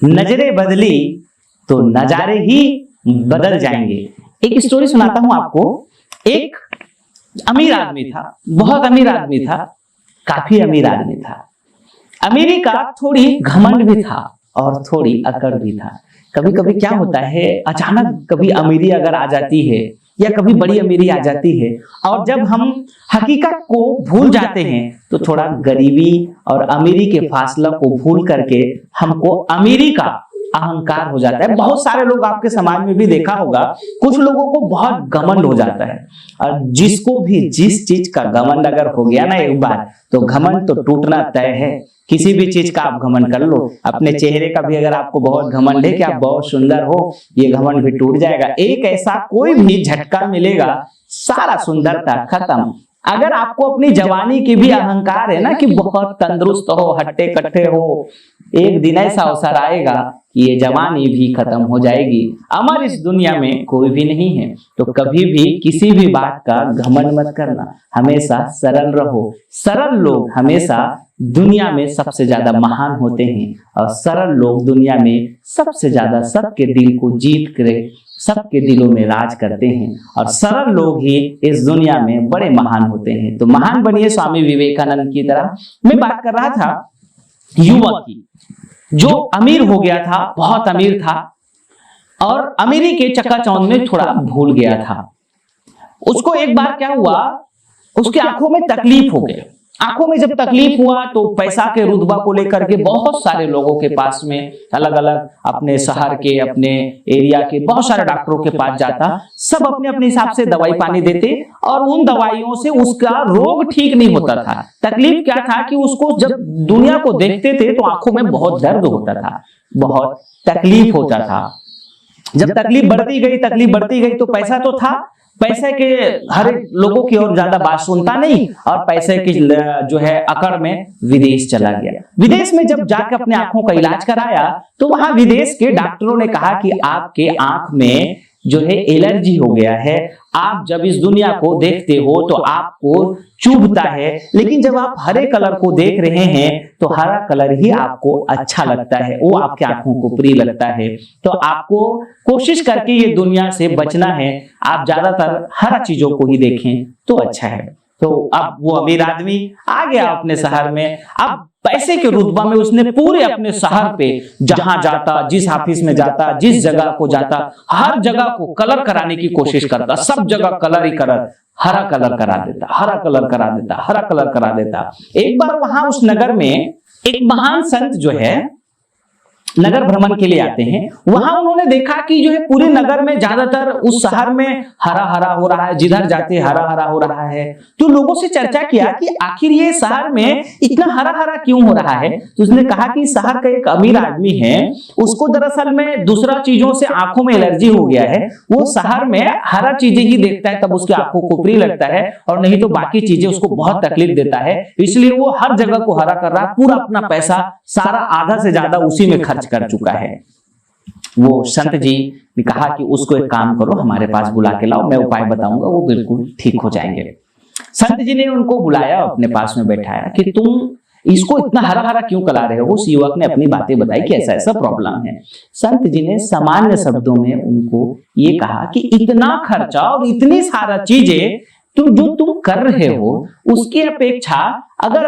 नजरें बदली तो नजारे ही बदल जाएंगे। एक स्टोरी सुनाता हूं आपको। एक अमीर आदमी था, बहुत अमीर आदमी था, काफी अमीर आदमी था। अमीरी का थोड़ी घमंड भी था और थोड़ी अकड़ भी था। कभी कभी क्या होता है, अचानक कभी अमीरी अगर आ जाती है या कभी बड़ी अमीरी आ जाती है और जब हम हकीकत को भूल जाते हैं तो थोड़ा गरीबी और अमीरी के फासला को भूल करके हमको अमीरी का अहंकार हो जाता है। बहुत सारे लोग आपके समाज में भी देखा होगा, कुछ लोगों को बहुत घमंड हो जाता है और जिसको भी जिस चीज का घमंड अगर हो गया ना एक बार, तो घमंड तो टूटना तय है। किसी भी चीज का आप घमंड कर लो, अपने चेहरे का भी अगर आपको बहुत घमंड है कि आप बहुत सुंदर हो, ये घमंड भी टूट जाएगा। एक ऐसा कोई भी झटका मिलेगा, सारा सुंदरता खत्म। अगर आपको अपनी जवानी की भी अहंकार है ना कि बहुत तंदुरुस्त हो, हट्टे कट्टे हो, एक दिन ऐसा अवसर आएगा कि ये जवानी भी खत्म हो जाएगी। अमर इस दुनिया में कोई भी नहीं है, तो कभी भी किसी भी बात का घमंड मत करना, हमेशा सरल रहो। सरल लोग हमेशा दुनिया में सबसे ज्यादा महान होते हैं और सरल लोग दुनिया में सबसे ज्यादा सबके दिल को जीत कर सबके दिलों में राज करते हैं और सरल लोग ही इस दुनिया में बड़े महान होते हैं। तो महान बनिए स्वामी विवेकानंद की तरह। मैं बात कर रहा था युवक की, जो अमीर हो गया था, बहुत अमीर था और अमीरी के चक्काचौंध में थोड़ा भूल गया था। उसको एक बार क्या हुआ, उसकी आंखों में तकलीफ हो गई। आंखों में जब तकलीफ हुआ तो पैसा के रुतबा को लेकर के बहुत सारे लोगों के पास में, अलग अलग अपने शहर के, अपने एरिया के बहुत सारे डॉक्टरों के पास जाता। सब अपने अपने हिसाब से दवाई पानी देते और उन दवाइयों से उसका रोग ठीक नहीं होता था। तकलीफ क्या था कि उसको जब दुनिया को देखते थे तो आंखों में बहुत दर्द होता था, बहुत तकलीफ होता था। जब तकलीफ बढ़ती गई तो पैसा तो था, पैसे के हर लोगों की और ज्यादा बात सुनता नहीं और पैसे की जो है अकड़ में विदेश चला गया। विदेश में जब जाकर अपने आंखों का इलाज कराया तो वहां विदेश के डॉक्टरों ने कहा कि आपके आंख में जो है एलर्जी हो गया है। आप जब इस दुनिया को देखते हो तो आपको चुभता है, लेकिन जब आप हरे कलर को देख रहे हैं तो हरा कलर ही आपको अच्छा लगता है, वो आपके आंखों को प्रिय लगता है। तो आपको कोशिश करके ये दुनिया से बचना है, आप ज्यादातर हरा चीजों को ही देखें तो अच्छा है। तो अब वो अमीर आदमी आ गया अपने शहर में। अब पैसे के रुतबा में उसने पूरे अपने शहर पे जहां जाता, जिस ऑफिस में जाता, जिस जगह को जाता, हर जगह को कलर कराने की कोशिश करता। सब जगह कलर ही कलर, हरा कलर करा देता, हरा कलर करा देता, हरा कलर करा देता। एक बार वहां उस नगर में एक महान संत जो है नगर भ्रमण के लिए आते हैं। वहां उन्होंने देखा कि जो है पूरे नगर में ज्यादातर उस शहर में हरा हरा हो रहा है, जिधर जाते हरा हरा हो रहा है। तो लोगों से चर्चा किया कि आखिर ये शहर में इतना हरा हरा क्यों हो रहा है। तो उसने कहा कि शहर का एक अमीर आदमी है, उसको दरअसल में दूसरा चीजों से आंखों में एलर्जी हो गया है। वो शहर में हरा चीजें ही देखता है तब उसकी आंखों को प्रिय लगता है, और नहीं तो बाकी चीजें उसको बहुत तकलीफ देता है। इसलिए वो हर जगह को हरा कर रहा, पूरा अपना पैसा सारा आधा से ज्यादा उसी में खर्च कर चुका है। वो संत जी ने कहा कि उसको एक काम करो, हमारे पास बुला के लाओ, मैं उपाय बताऊंगा, वो बिल्कुल ठीक हो जाएंगे। संत जी ने उनको बुलाया, अपने पास में बैठाया कि तुम इसको इतना हरा हरा क्यों करा रहे हो। उस युवक ने अपनी बातें बताई कि ऐसा ऐसा प्रॉब्लम है। संत जी ने सामान्य शब्दों में उनको ये कहा कि इतना खर्चा और इतनी सारा चीजें तुम कर रहे हो, उसकी अपेक्षा अगर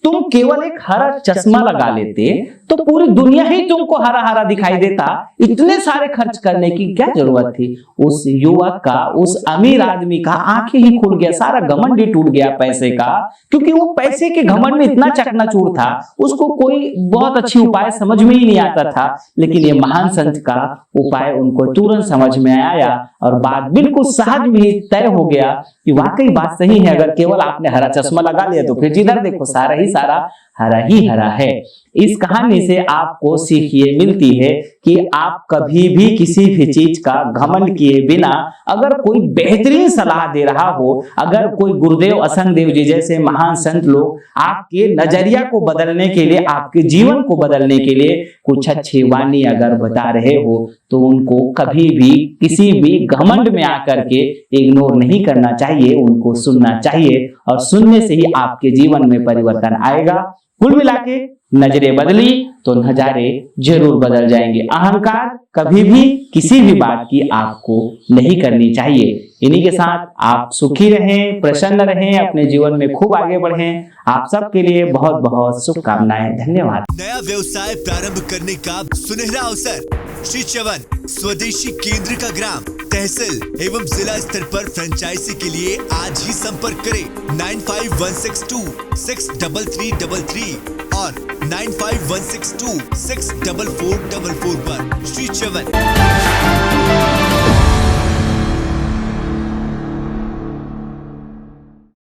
तुम केवल एक हरा चश्मा लगा लेते तो पूरी दुनिया ही तुमको हरा हरा दिखाई देता। इतने सारे खर्च करने की क्या जरूरत थी। उस युवक का, उस अमीर आदमी का आंखें ही खुल गया, सारा घमंड ही टूट गया पैसे का, क्योंकि वो पैसे के घमंड में इतना चकनाचूर था, उसको कोई बहुत अच्छी उपाय समझ में ही नहीं आता था। लेकिन ये महान संत का उपाय उनको तुरंत समझ में आया और बात बिल्कुल सहज में ही तय हो गया कि वाकई बात सही है। अगर केवल आपने हरा चश्मा लगा लिया तो फिर जिधर देखो सारा ही सारा हरा ही हरा है। इस कहानी से आपको सीख ये मिलती है कि आप कभी भी किसी भी चीज का घमंड किए बिना, अगर कोई बेहतरीन सलाह दे रहा हो, अगर कोई गुरुदेव असंग देव जी जैसे महान संत लोग आपके नजरिया को बदलने के लिए, आपके जीवन को बदलने के लिए कुछ अच्छी वाणी अगर बता रहे हो तो उनको कभी भी किसी भी घमंड में आकर के इग्नोर नहीं करना चाहिए, उनको सुनना चाहिए और सुनने से ही आपके जीवन में परिवर्तन आएगा। कुल मिला के नजरें बदली तो नजारे जरूर बदल जाएंगे। अहंकार कभी भी किसी भी बात की आपको नहीं करनी चाहिए। इन्हीं के साथ आप सुखी रहें, प्रसन्न रहें, अपने जीवन में खूब आगे बढ़ें। आप सबके लिए बहुत बहुत शुभकामनाएं। धन्यवाद। नया व्यवसाय प्रारंभ करने का सुनहरा अवसर। श्री चवन स्वदेशी केंद्र का ग्राम, तहसील एवं जिला स्तर पर फ्रेंचाइजी के लिए आज ही संपर्क करें 9516263333 और 9516264444 पर। श्री चवन।